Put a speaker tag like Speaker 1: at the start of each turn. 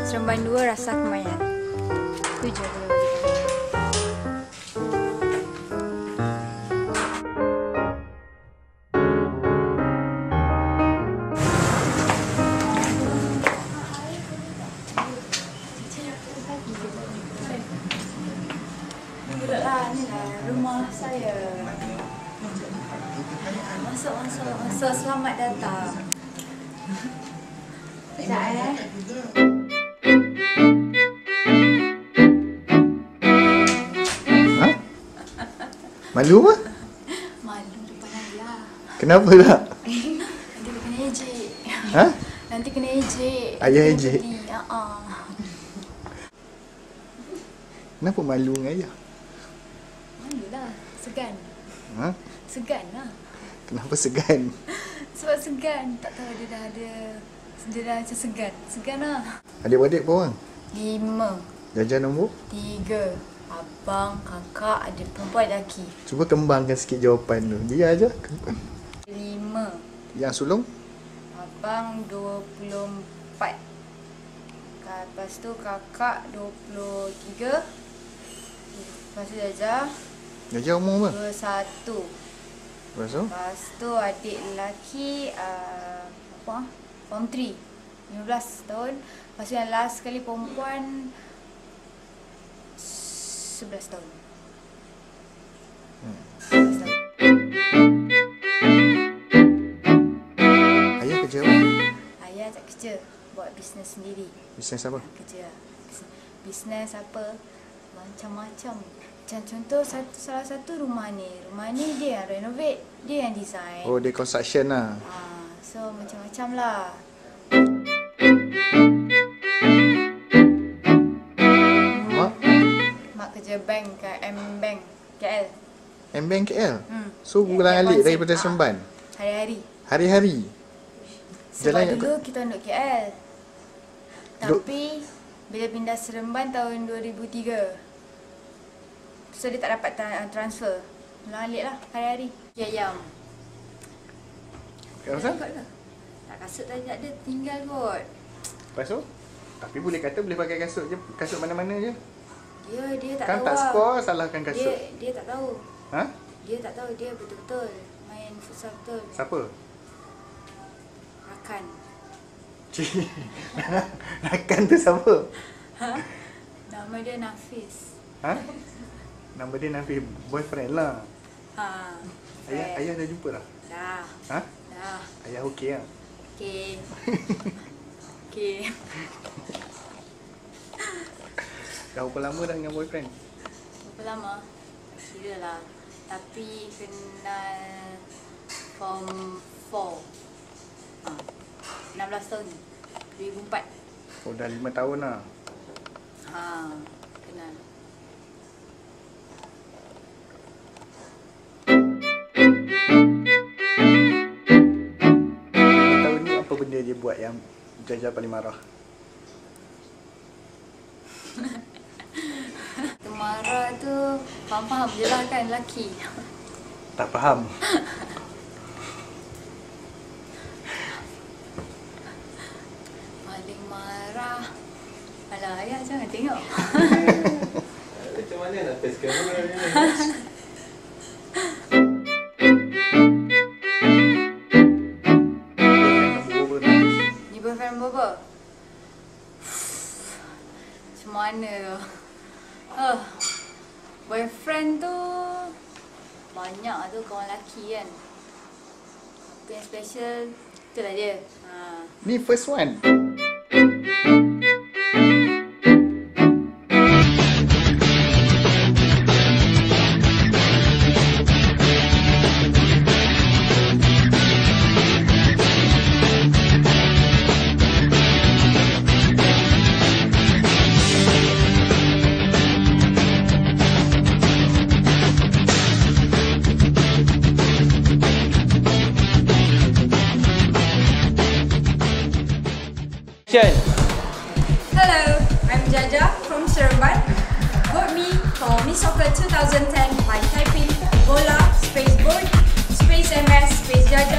Speaker 1: Seremban 2 rasa kemayan. Itu je. Ni lah rumah saya. Masuk. Selamat datang. Sekejap
Speaker 2: Malu apa?
Speaker 1: Malu depan ayah.
Speaker 2: Kenapa tak?
Speaker 1: Nanti kena ejek.
Speaker 2: Ha?
Speaker 1: Nanti kena ejek.
Speaker 2: Ayah ejek? Kenapa malu dengan ayah?
Speaker 1: Malulah. Segan.
Speaker 2: Ha?
Speaker 1: Segan lah.
Speaker 2: Kenapa segan?
Speaker 1: Sebab segan. Tak tahu dia dah ada. Dia dah macam segan. Segan lah.
Speaker 2: Adik-adik berapa orang?
Speaker 1: 5.
Speaker 2: Jaja nombor?
Speaker 1: 3. Abang, kakak, ada perempuan, lelaki.
Speaker 2: Cuba kembangkan sikit jawapan tu. Dia aja.
Speaker 1: 5.
Speaker 2: Yang sulung?
Speaker 1: Abang 24. Lepas tu kakak 23. Lepas tu Jaja
Speaker 2: Jaja umur apa?
Speaker 1: 21.
Speaker 2: Lepas tu?
Speaker 1: Lepas tu adik lelaki Form 3 15 tahun. Lepas tu yang last sekali perempuan 11 tahun. 11 tahun.
Speaker 2: Ayah kerja apa?
Speaker 1: Ayah tak kerja, buat bisnes sendiri.
Speaker 2: Bisnes apa?
Speaker 1: Kerja. Bisnes apa? Macam-macam. Macam contoh salah satu rumah ni. Rumah ni dia yang renovate, dia yang design.
Speaker 2: Oh, dia construction lah.
Speaker 1: So macam-macam lah. Mak kerja bank kat M-Bank KL.
Speaker 2: M-Bank KL? So pulang alik daripada Seremban?
Speaker 1: Hari-hari.
Speaker 2: Hari-hari?
Speaker 1: Sebab dulu kita duduk KL. Tapi bila pindah Seremban tahun 2003, so dia tak dapat transfer. Pulang alik lah hari-hari. Ayam.
Speaker 2: Kenapa?
Speaker 1: Tak, kasut tak ada, tinggal kot.
Speaker 2: Lepas tu? Tapi boleh kata boleh pakai kasut je. Kasut mana-mana je.
Speaker 1: Dia tak
Speaker 2: kan
Speaker 1: tahu.
Speaker 2: Kan tak skor, salahkan kasut.
Speaker 1: Dia tak tahu.
Speaker 2: Ha?
Speaker 1: Dia tak tahu, dia betul-betul main futsal betul.
Speaker 2: Siapa?
Speaker 1: Rakan.
Speaker 2: Rakan tu siapa?
Speaker 1: Ha? Nama dia Nafis.
Speaker 2: Ha? Nama dia Nafis, boyfriend lah.
Speaker 1: Ha.
Speaker 2: Ayah dah jumpa dah?
Speaker 1: Dah.
Speaker 2: Ha?
Speaker 1: Dah.
Speaker 2: Ayah okey lah?
Speaker 1: Okey. Okey.
Speaker 2: Dah berapa lama dah dengan boyfriend?
Speaker 1: Berapa lama? Kira lah. Tapi kenal Form 4. 16 tahun. 2004.
Speaker 2: Oh, dah 5 tahun lah.
Speaker 1: Kenal.
Speaker 2: Tahun ni apa benda dia buat yang Jaja paling marah?
Speaker 1: Marah tu faham-faham je lah kan lelaki.
Speaker 2: Tak faham.
Speaker 1: Paling marah. Alah, ayah jangan tengok.
Speaker 3: Macam mana nak face kamera ni?
Speaker 1: Ni boyfriend berapa? Macam mana tu? Boyfriend tu banyak tu kawan lelaki kan. Apa yang special itulah dia.
Speaker 2: Ni first one.
Speaker 1: Hello, I'm Jaja from Seremban. Vote me for Miss Soccer 2010 by typing bola, space board, space MS, space Jaja,